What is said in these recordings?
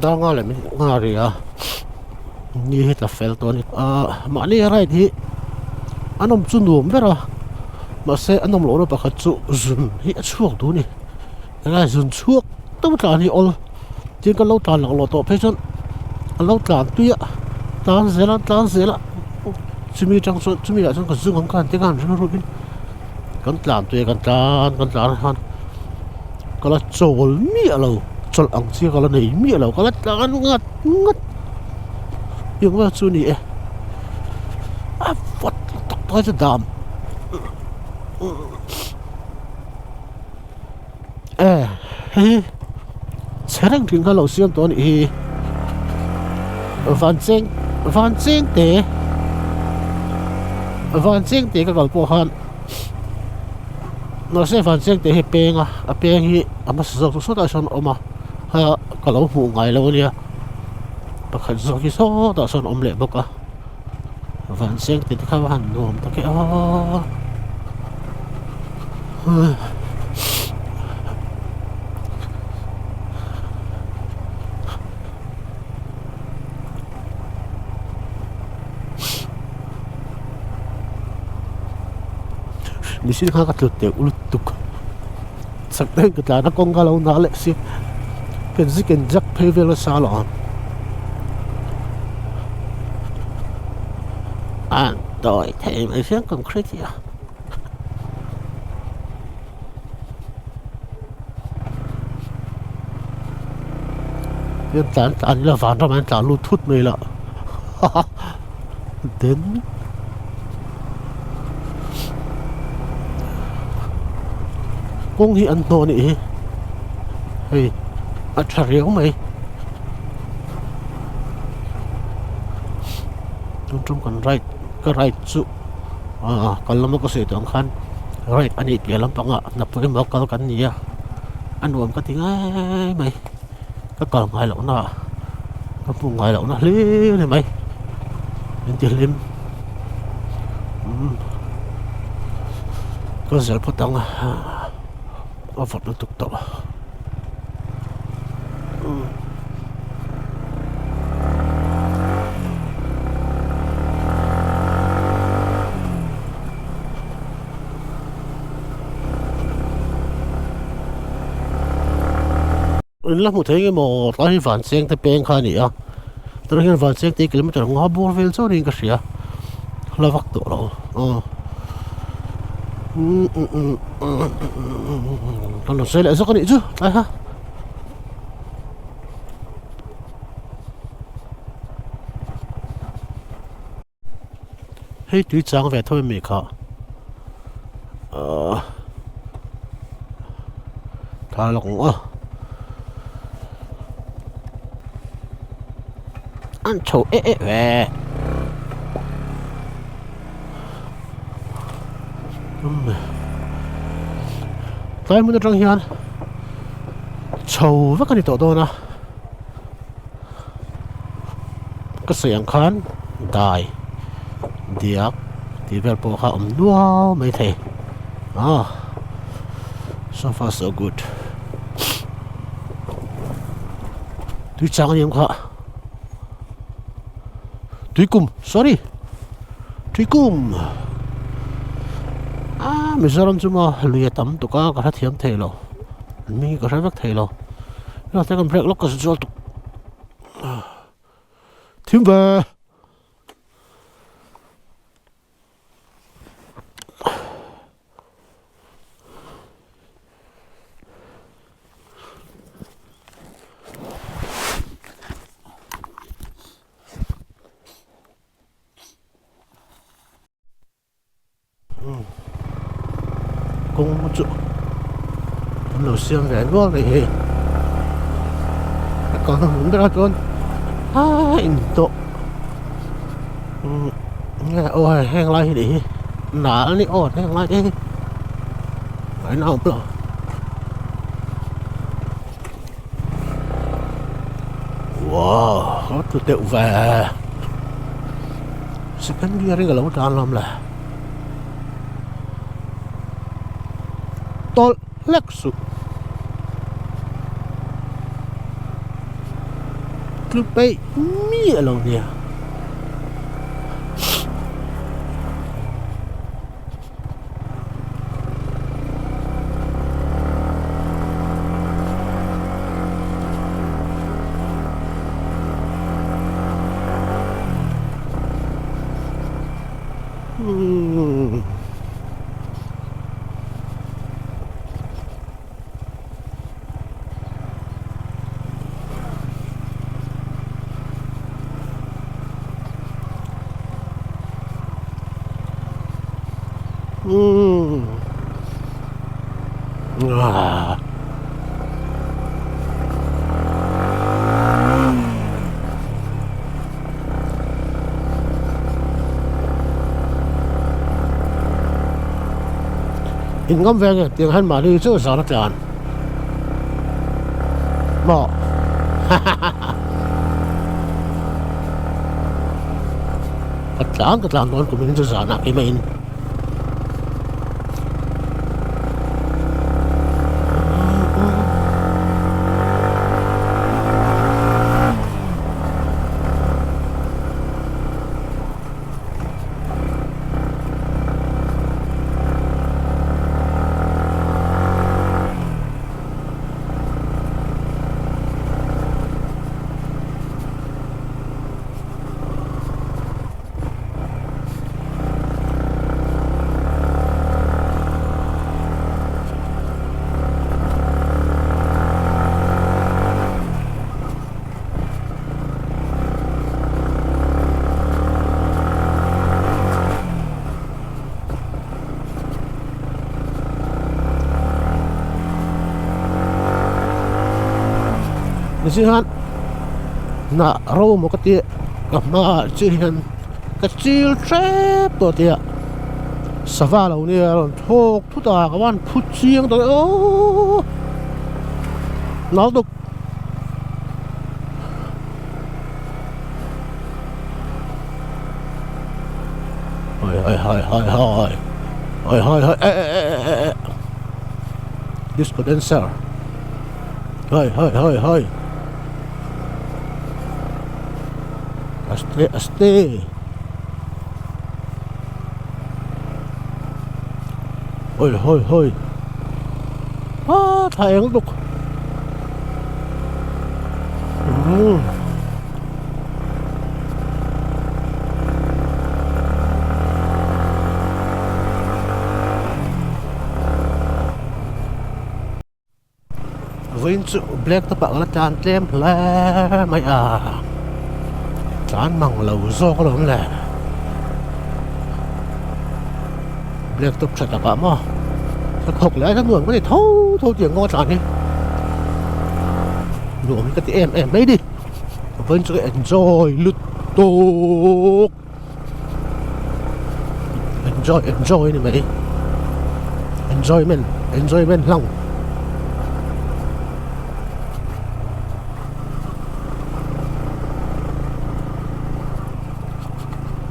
da nga le mi nga ria ni hita fel to ni ma ni right hi anom chu nuam vera ma se anom lo na pakhat chu zun hi chuak du ni ra zun chuak to ta ni ol tin kan lo tan lo to phei chon lo tan tuya tan zela chumi chang so chumi la chang ka zung kan te kan ru bin kan tlan tuya kan tlan han kala chol mi alo chol ang chi kala nei mi alo kala tlan ngat yung wa chu ni what to the dam serang thing ka lo siam ton van cheng te ka gal po han no se van cheng te he penga a peng hi ama so ta son oma ha ka lo hu ngai lo nia pakhat zo ki so ta son om le boka van cheng te ka han nom ta ke nisin ka katute ulutuk sakten ka na kong galaw na ale si ken jak pevel salon an doi thêm ai phiền concrete ya yan tan la van ra man ta lu thut mai la đến công hi an to ni hey a thariau mai trung kan right ka right chu kalam ko se tong khan right ani ti lam panga na puri mo kal kan nia anuam ka tingai mai ka kal ngai lo na ka pu ngai lo na le mai ti lim ko zel potang Avot na tukto. Là một thế mà cái phản xương thì bền khai nhỉ? Tôi nói phản xương thì km ngõ bùa về chỗ này cái gì à? Là vắt tổ rồi. Còn nó sẽ lại rất cái gì chứ? Đấy ha. Hey, túi trắng về thôi mày cả. Thà lỏng à. Ăn chầu về. Tay muốn trăng hiền. Chầu với cái này tổ đó nè. Cái sợi khán đài điạc thì về bộ hạ wow mấy thầy so far so good. Túi trắng anh em khá. Túi cung, sorry. Túi cung. Mình sao làm mà lùi tắm tụi cá hết thiếm thầy lo. Mình có rất vất thầy lo. Nó thấy con break lock có sự tụi. Thiếm về. Công chủ nó xiêm về luôn này còn không biết con anh tổ nghe ôi hang lại đi nã đi ôi hang lại đi phải nào không wow có tụi tiệu về sẽ cắn kia cái lỗ tràn làm là tol leksu lúc bay mi ở lâu nè à. In ngắm về tiếng hắn mà đi chỗ sao nó tràn mỏ cái tràn luôn của mình chỗ sao nè cái mình Kasi han na raw mo kati kama chihan kachil trap to tia savala uni ron thok thuta kawan phuchiang to o nalduk Hoi this condenser Hoi Aste Hoi thayang lục Vinh chữ black tập bạn là tràn tem lẽ mày à tràn măng lầu do có lắm nè black tập chặt bạn mà thật học lẽ các người có thể thâu tiền ngon tràn đi nhuộm cái tí em đấy đi Vinh chữ enjoy lướt tục enjoy này mày enjoyment lòng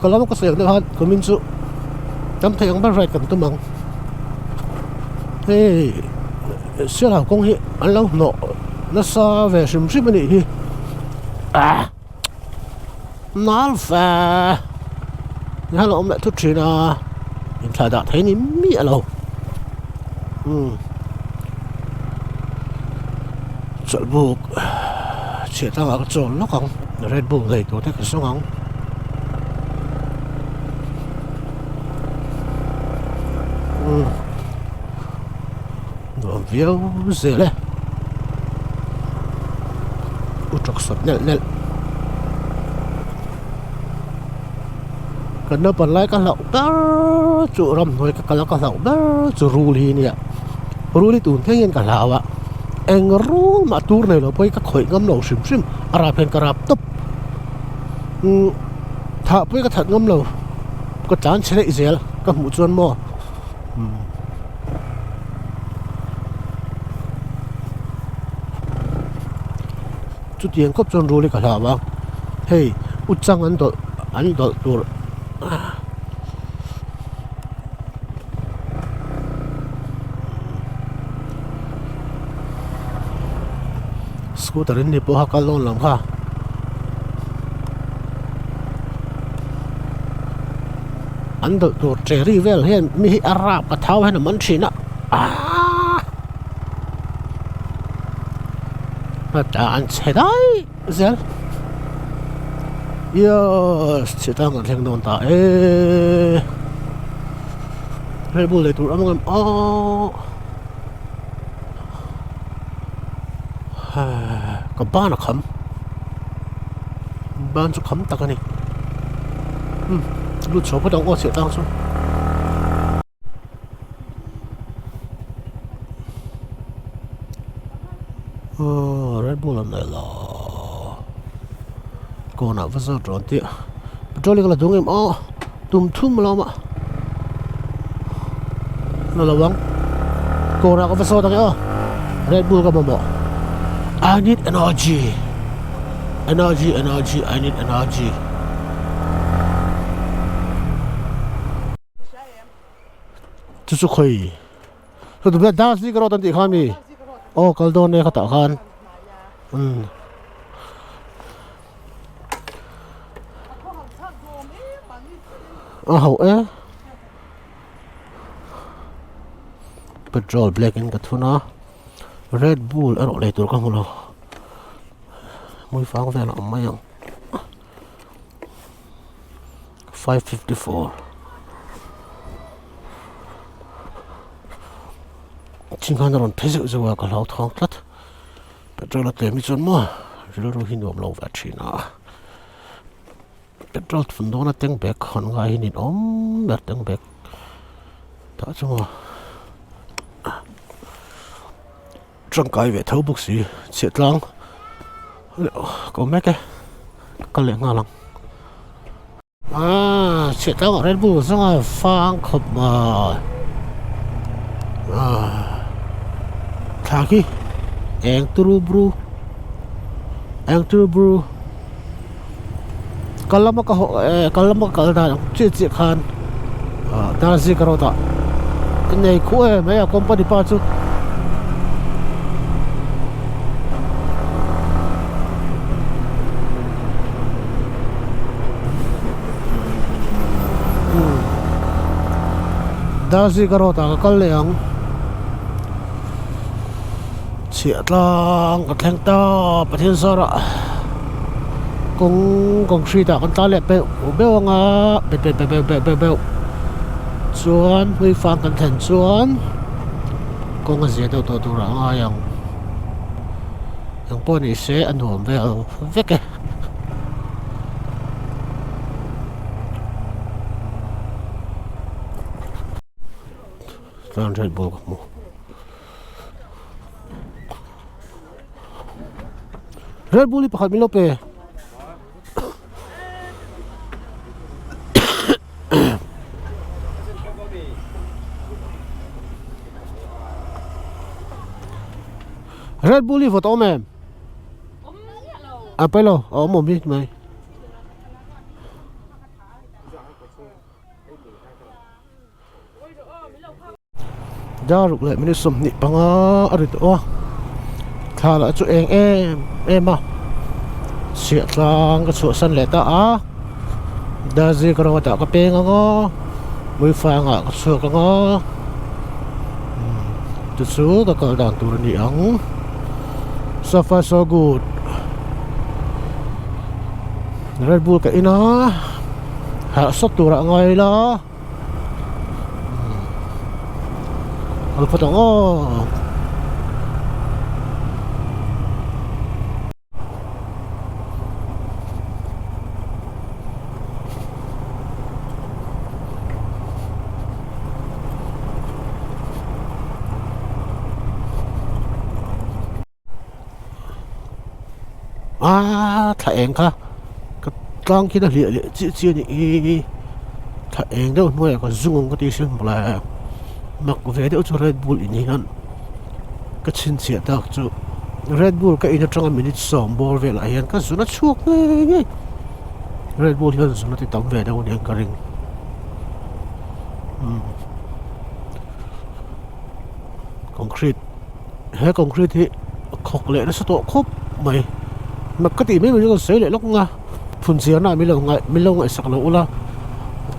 kalau mo kasi ang kuminso tamtay ang baray kan tumang hey sila kung hi alaw no nasa ve sim ni hi nalfa nhà nó mẹ thút chuyện à hiện tại đã thấy ní mía lâu chọn buộc chỉ ta vào cái chỗ nó không Red Bull gầy tôi thấy cái số không nó véo dễ lên trọc sọt nè cái nó còn lại cái lẩu đó chỗ rầm thôi cái lẩu đó chỗ ruli nè ruli tụi thế nhiên cả lẩu ạ anh rú mà tour này là với các khởi ngâm lẩu sim arab hen karab tấp thà với cái thật ngâm lẩu có chán chế lại dễ các mũ chuan mò chút tiền cấp chọn ruli cả lẩu ạ hey utang anh độ tour scooter ini po hakal long lam kha anh đợi đồ cherry vel hiện mi arab cả thao hay là món gì nữa mà ta ăn chế đấy giờ yes chế ta ngon thêm ngon ta Red Bull lấy tụi ông em có ba nó khấm ban cho khấm ta cái này lúc số bắt đầu có sẽ tăng xuống Red Bull này là còn nào vẫn sao tròn tiệt tròn này là đúng em tùm thum mà mà nó là vắng còn nào có vẫn sao tăng Red Bull cái mà I need energy I need energy chú chú khơi rồi tụi mình đang gì cái đó tận khám đi cái đó này khát khan hậu petrol black in cái thứ nó Red Bull ở đây tụi con không lo mũi pháo về nó mấy không 554 chính khán giả phê dữ rồi cả lâu thong thật petrol là tiền chân mà rồi hin đom lâu vậy chỉ na petrol phần đó là tiếng bẹc còn ngay hin bẹt tiếng bẹc đó chứ mà trong cái về thấu bốc xí chết lắm có mấy cái lẽ ngon lắm chết lắm ở Red Bull xong rồi phang khập mà thaki ang turu bro kalau mau kalau dah cik khan dah sih kalau tak ini kue maya company pacu dah sih kalau tak kalau yang chuyện lang cái thằng ta bắt thiên sao đó cũng suy tạo con ta lại bèo ngà bèo chuan huy phang cái thằng chuan cũng cái gì đâu ra ngay yang bọn này sẽ ảnh hưởng về vết cái Red Bull một Red Bull pakhat milope Red Bull photo mem apa lo mo biết mày ra rục lại mình sum nị bằng ở đó thà là chỗ em à siết lang cái chỗ sân lệ ta đã gì cái đó ta cái beng ngó mới phang cái chỗ cái ngó từ số ta cái đàn tụi nị ăn so far so good Red Bull cái ina hạ sốt tụi ra ngay là Alfa tong thằng em cả cái con kia nó liệt chia nhỉ thằng em đâu nuôi còn dung cái tí xíu là mặc về đâu cho Red Bull ini kan kecin siat tak tu Red Bull cái ini trong minute som ball về lại hiện cái số nó chuộc nghe Red Bull hiện số nó thì tóm về đâu những cái ring concrete hay concrete thì khóc lệ nó sẽ tổ khốp mày mà cái gì mấy người còn sấy lại lúc nga phun xía này mới lâu ngại sặc lỗ la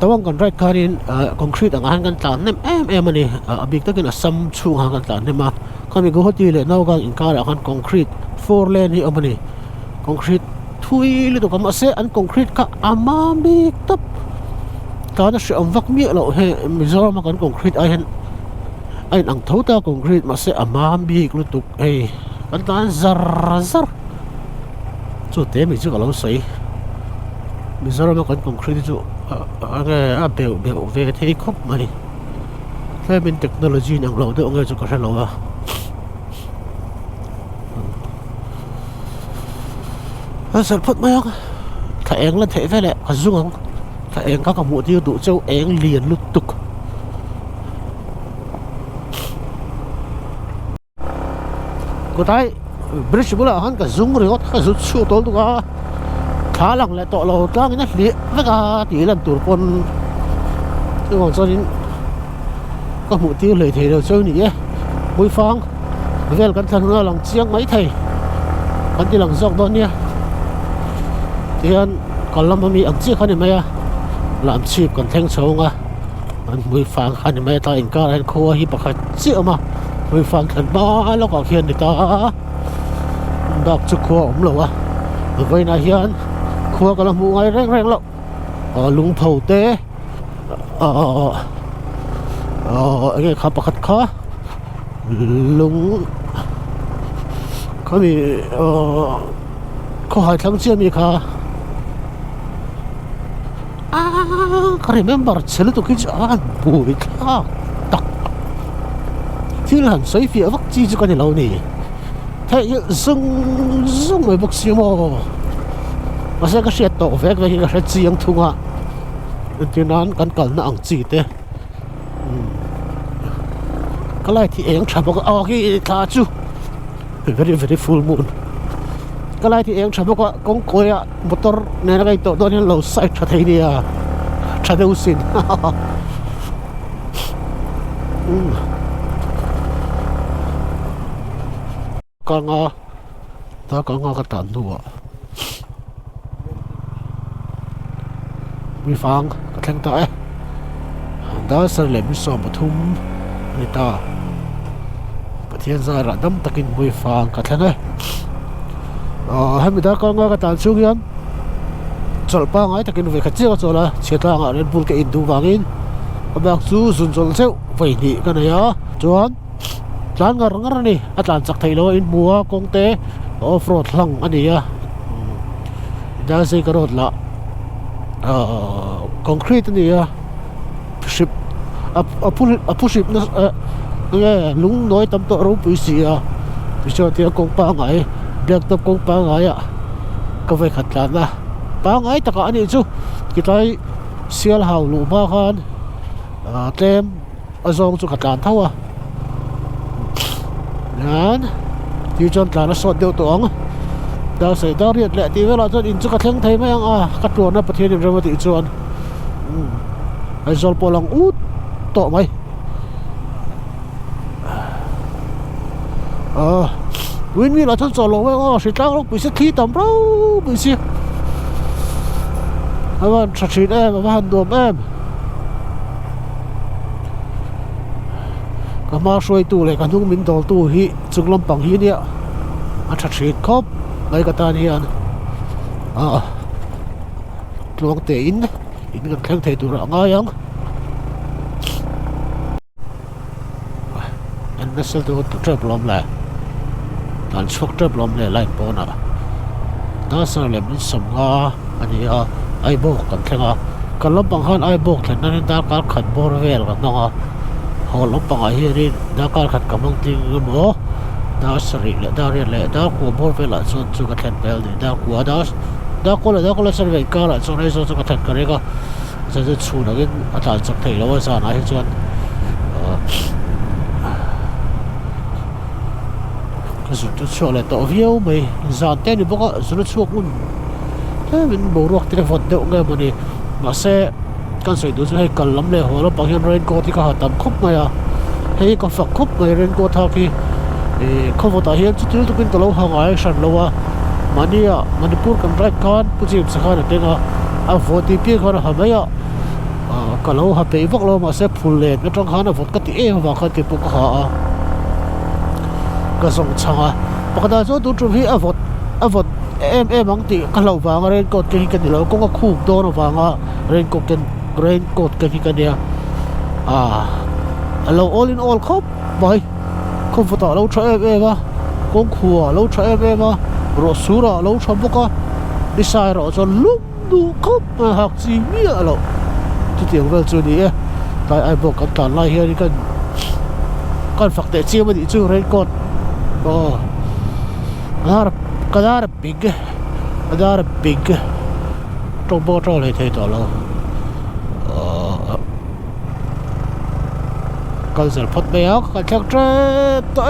tawang kan right kanin concrete ang han kan tan nem em ani abik takin asam chung han kan tan nem ma kami go hoti le naw gang inkara kan concrete 4 lane hi amani concrete thui li to kam ase an concrete ka amami tap kana se amwak mi lo he mizoram kan concrete ai hen ai ang thota concrete ma se amami lu tuk ei kan tan zar zar chu te mi chu ka lo sei mizoram kan concrete chu a bel ve thei khop mani min technology nang lo de ong chu ka lo a sal phut mai thà eng lên thế về lẹ cả dung không thà eng các mũ tiêu tụ châu eng liền lút tục cô thấy bridge bữa hắn cả dung rồi cả rút siêu tốn tụ cả khá lằng lại tọ lầu ta cái này liệt với cả tí lần tụ con cái còn cho đến các mũ tiêu lời thề đều chơi nhỉ mũi phang về cẩn thận là lòng chiang mấy thầy anh đi lòng dọc đó nha thì anh còn làm mi ăn chiếc khăn này làm chip còn thanh sâu nga anh mới phang khăn này ta anh cả anh khô hi bạc chiếc mà mới phang khăn ba nó còn khiên người ta đọc chụp khô ống lầu à vậy này hiền khô cái làm mua ngay reng reng lậu lúng phầu té anh ấy khắp bạc khó lúng có bị có hai tháng chưa mi khá I remember chelu to kich bui ka tak til han soi fi vak chi chu kan lo ni thai zung mai bok si mo asa ka shet to vek ve ka shet chiang thunga tinan kan kal na ang chi te kalai thi eng thabok a ki tha chu very full moon kalai thi eng thabok kong koya motor ne na kai to don lo sai tha thei ni a Shadow sin. Kanga ta kanga ka tan duwa mi fang ka thang ta da sar le mi som pathum ni ta pathian za ra dam takin mi fang ka thang hami da kanga ka tan chung yan chol pa ngai takin ve khachi ka chola cheta nga red bull ke indu wangin abak chu zun chol cheu vai ni kana ya chuan tlan ngar ni atlan chak thailo in mua kongte off road hlang ani ya da sei ka road la concrete ni ya ship a puship na nge lung noi tam to ro pu si ya pi cho tia kong pa ngai black top kong pa ngai ya ka ve khatlan na pa ngai taka ani chu kitai sial hau lu ba khan tem azong chu khatlan thawa nan ti chon tlan so deu to ang da sei da riat le ti vela chon in chu ka thleng thei mai ang ka tuan na pathian rim rama ti chuan ai zol polang ut to mai win mi la chon cholo we si tlang lok pi se thi tam ro pi si awan thachit em awan dom em kama soi tu le kan hung min dol tu hi chunglam pang hi nia a thachit khop ngai ka tan hian tlong te in kan khang thei tu ra ngai ang an nasal tu trap lom la kan chok trap lom le lai pona ta sa le min som nga ani ai bok kan thenga kan lam pang han ai bok thlen nan da kal khat bor vel ka nga ho lam pang a hi rin da kal khat kamang ting mo da sari le da re le da ko bor vel la chon chu ka thlen bel ni da ko da ko la sar ve ka la chon ai so ka that kare ka sa chu na gen ata chak thei lo sa na hi chuan ka su tu chu le to viau mai zan te ni boka zulu chuak un min borok tire vot de nge mani ma se kan soi du chu hei kal lam le holo pang hian rain ko ti ka hatam khop maya hei ka fak khop ngai rain ko tha ki khowota hian chu til tukin to lo hangai shan lowa mania manipur kan right kan puchim sakha na tenga a voti pi khar ha maya cả lâu hấp bị vóc lâu mà sẽ phun lên cái trong hắn là vọt cái tiếng và cái bụng họ cái sông chăng à bắt đầu số tụi chúng hi à vọt em mang tí cái lâu vàng rồi cột cái gì lâu cũng có khu đó nó vàng à rồi cột cái gì lâu all in all khóc vậy không phải tao lâu chơi em à cũng khua lâu chơi em à rồi sura lâu chơi bốc à đi sai rồi cho lúc đủ khóc mà học gì mía lâuที่เตียงเวลจูนี่แต่ไอ้บอกกันการไล่เฮียนี่กันฝักแต่เชี่ยวมันอีจูเรนกดก็ก็ได้บิ๊กตรงโบว์เลยที่ต่อเรากันเสร็จพอดไปแล้วกันชักเจ็บตัว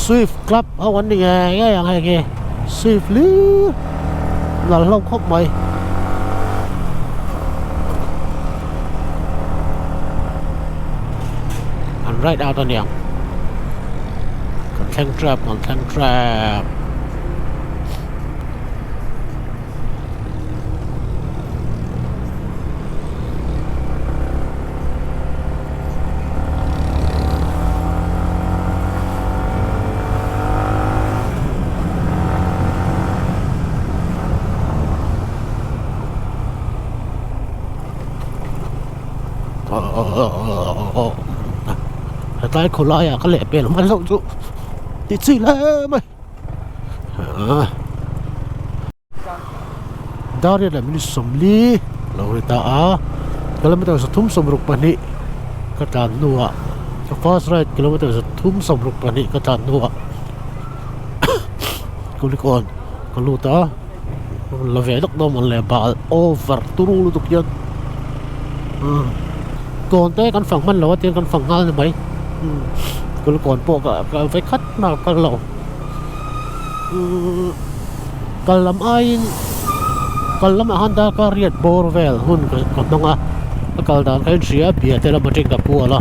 Swift ครับเอาวันนี้ไงอย่างไรกัน Swift หรือเราลงครบไหมอันไรดาวตัวเนี้ยแข่งแทรปตายคนร้ายก็เละเปลี่ยนมันแล้วจุติดสิแล้วไหมดาวเรียนมิสมลีเราเรียกกิโลเมตรสุดทุ่มสมรุปปนิก็ตานนัวฟาสไรกิโลเมตรสุดทุ่มสมรุปปนิก็ตานนัวกุลิกอนก็รู้ตาเราเวลก์ดอมันเลยบาลโอเวอร์ตูรูลุตุกยันก่อนแต่กันฝั่งมันเราเตียงกันฝั่งงานเลยไหมก็ก่อนพวกก็ไปคัดมากันเรากันลำไอกันลำอาหารดาการเรียดบอร์เวลหุ่นก็ต้องกันดานใครเสียเบียแต่ละมาจริงกับพัวละ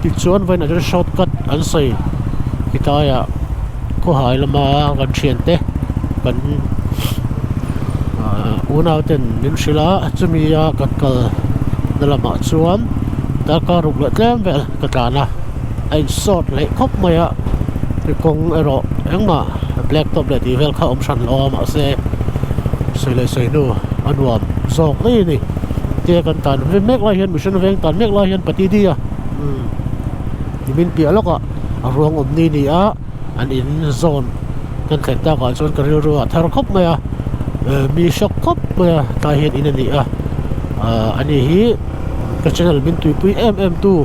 ติดชวนไว้น่าจะช็อตกัดอันใส่ที่ตายก็หายละมากันเชียนเตะกันอุณเอาเต็นนินสิละจะมีกันกันนั่นละมาชวนแต่ก็รุกเล็มเวลกระดานะไอ้สดเลยครบไหมที่กงไอ้รอเอ็งมาแบล็กท็อปเลยที่เวลเข้าอมชันรอมาเซ่เลยนู่อันวมสองนี่เจอกันตันเมฆลอยเห็นมิชชันเวงตันเมฆลอยเห็นปฏิเดียที่มินเปียแล้วก็รวงอมนี่อันอินโซนกันแข่งตาก่อนโซนกันรัวๆถ้าเราครบไหมมีช็อกครบไหมตาเห็นอินนี่อันนี้ก็จะเป็นตุยปุยตู้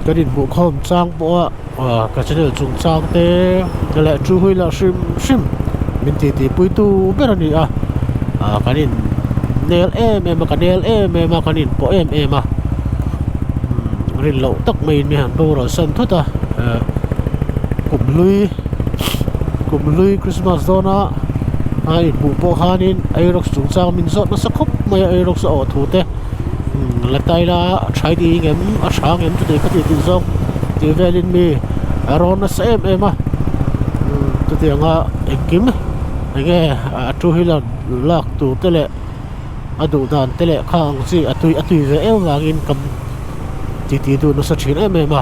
ก็ดินบุคคลสร้างบัวก็จะจุงสร้างเตะและจูหุยละชิมเป็นตีปุยตู้แบบนี้ก็ดินเนลมากันเนลมากันดินปอมารินเหลาตักไม่มีหันตัวเราสันทุตกลุ่มลุยคริสต์มาสโดนะไอ้บุปผานินไอ้รักจุงสร้างมินสดมาสักครบไม่ไอ้รักสอดถูเตะและไตละใช้ดีเงี้ยช้างเงี้ยจุดเด็กก็ติดติดซ่องติดเวลินมีรอนเซมมาจุดเดียงเอ็งกิมไอ้เงี้ยจูฮิลันลักตูเตะดูดานเตะข้างสิตุยเวลวางินกับติดดูนุสชินมา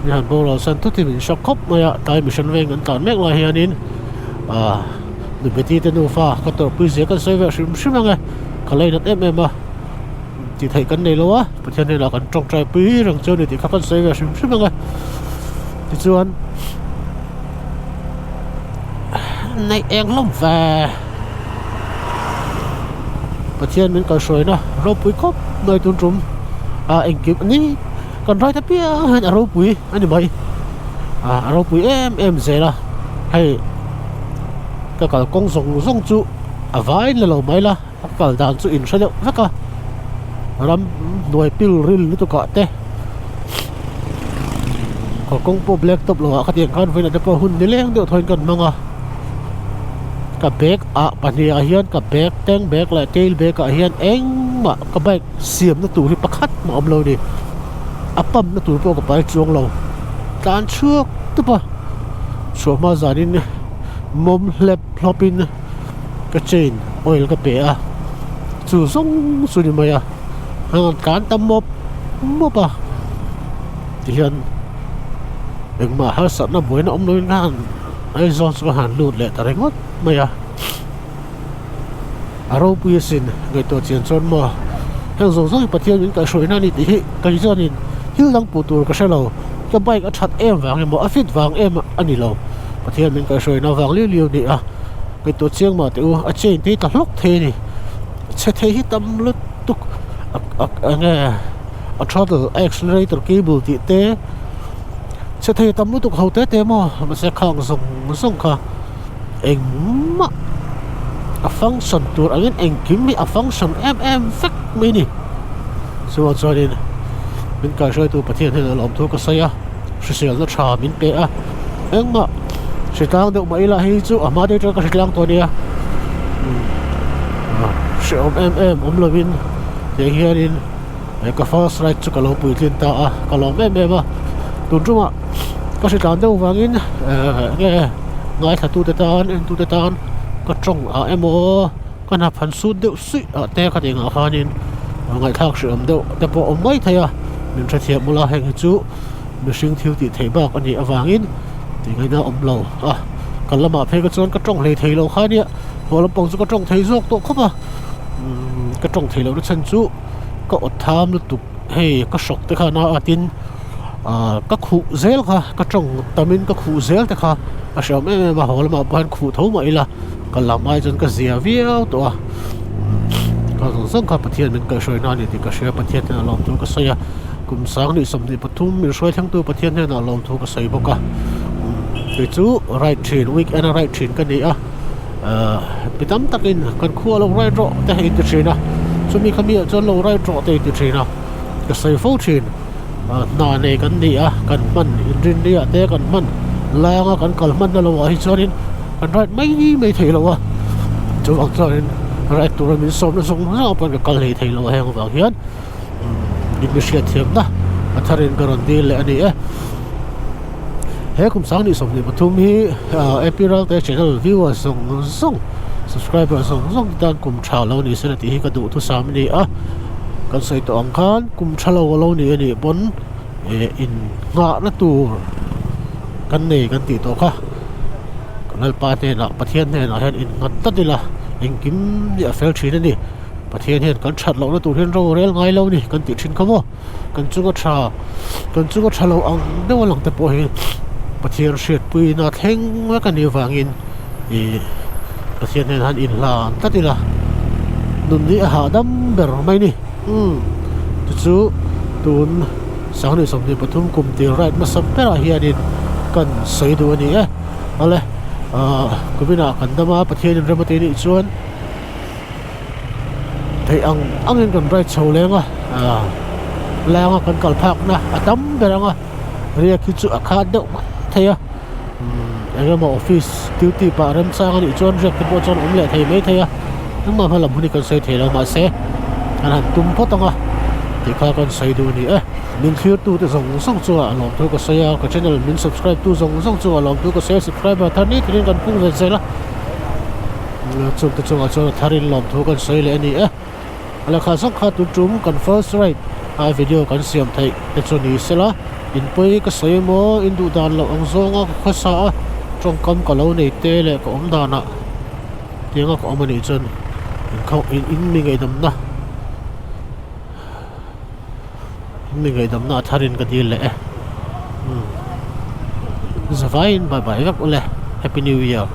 เนี่ยโบราณสันทุติมินช็อกคบมาตายมิชันเวงกันตอนเมกลายเฮียนินดูไปที่เตนูฟ้าก็ตัวปุยเสียกันเซเวชิมยังไงเขาเลยนัดมาที่ไทยกันในแล้ววะประเทศนี้เรากันจงใจปีรังเจ้าเนี่ยที่เขากันเซเวชิมยังไงที่ส่วนในเองล้มแฝประเทศมันก็สวยนะเราปุยครบเลยตุนจุ่มเองกิบอันนี้ก่อนไรทับเปี้ยเราปุยอันนี้ไปเราปุยเสียละให้ก็การกงส่งจุไว้แล้วเราไม่ละก็ด่านจุอินใช่ไหมแล้วก็รำหน่วยปิลริลนี่ตัวก็เตะก็กงโปรเบล็กตบหลอกขัดแย้งกันไว้นะแต่ก็หุ่นนี่เลี้ยงเดี๋ยวทนกันมั้งกับเบกปัญญาเฮียนกับเบกเต็งเบกและเจลเบกกับเฮียนเองมากับเบกเสียมนั่นตัวที่ประคัดมาอมเราดิปั๊มนั่นตัวพวกกับไปจวงเราการเชือกตัวปะชัวมาจานิน mom lep plopin ka chain oil ka pe a chu zong su ni maya hang kan tam mop a ti hian engma har sat na boina om noi ngan ai zon so han lut le ta rengot maya aro puisin ngai to chen chon mo hang zong zong pathian min ka shoi na ni ti hi ka zonin hil lang putur ka shalo ka bike a that em wang mo a fit wang em ani lo pathian min ka shoi na wang liu ni a ngai to chiang ma te u a chen te ta lok the ni che the hi tam lut tuk nge a throttle accelerator cable ti te che the tam lut tuk ho te mo ma se khang zong kha eng ma a function tur angin eng kim mi a function fak mini so chorin min ka shoi tu pathian he lom thu ka saya shisel na tha min pe a engma sitang de mai la hi chu ama de ka sitlang to dia shom lovin de hianin ka fast right chu ka lo pui tlin ta a ka lo ba tun chuma ka sitang de wangin nge ngai thatu te tan en tu te tan ka trong a emo kana phan su de si a te ka ding a khanin ngai thak shom de te po mai thaya min tha thiam mula heng chu mi sing thiu ti thei ba ka ni awangin ti ngai na om lo a kalama phe ka chon ka trong le thei lo khania holam pong chu ka trong thei zok to khapa ka trong thei lo na chan chu ka ot tham lu tuk hei ka sok te kha na atin ka khu zel kha ka trong tamin ka khu zel te kha a sham ma holama ban khu tho mai la kalamai jon ka zia viau to a ka zong ka pathian min ka shoi na ni ti ka shia pathian na lom tu ka saya kum sang ni som ni pathum mi shoi thang tu pathian na lom tu ka sai boka ke chu right train week and right train ka ni a pitam takin kan khu lo right ro te hi ti train a chumi khami chon lo right ro te ti train a ka sai fo train na ne kan ni a kan man in ni a te kan man langa kan kal man na lo hi chorin kan right mai thei lo a chu ang chorin right tur min som na song na pan ka kal hi thei lo heng wang hian in mi sia thiam na atharin garon dil le ani e he kum sang ni som ni pathum hi epiral te channel viewers song subscriber song dan kum tha lo ni se ti hi ka du thu sam ni a kan sai to ang khan kum thalo lo ni ani bon in nga na tur kan nei kan ti to kha kanal pa te na pathian ne na hen in ngat ta dila engkim ya fel thin ani pathian hen kan that lo na tur hen ro rel ngai lo ni kan ti thin khamo kan chu ga tha lo ang de walang te po hi pathian shet pui na theng wa kan ni wangin pathian hen han in la ta dila nun ni ha dam ber mai ni chu tun sang ni som ni pathum kum ti right ma sap pera hianin kan sei du ani ale kumina kan dama pathian ramati ni chuan thei angin kan right chho lenga lenga kan kal phak na atam beranga ria ki chu akha de theya engama office duty pa ram sang ni chuan rek te po chon omle thei mai theya nangma phala buni kan sei thela ma se an tum potanga ti kha kan sei du ni min thir tu te zong chu a lom tu ko saya ka channel min subscribe tu zong chu a lom tu ko share subscriber thani tin kan pung vel sela chung te chung a chu tharin lom tu kan sei le ani ala kha sang kha tu tum kan first right a video kan siam thai te chu ni sela in poi ka sei mo in du dan lo ang zonga kha sa trong kam ka lo nei te le ko om dana tinga ko amani chon in mi ngai dam na mi ngai dam na tharin ka dil le zavain bye bye vak ule happy new year.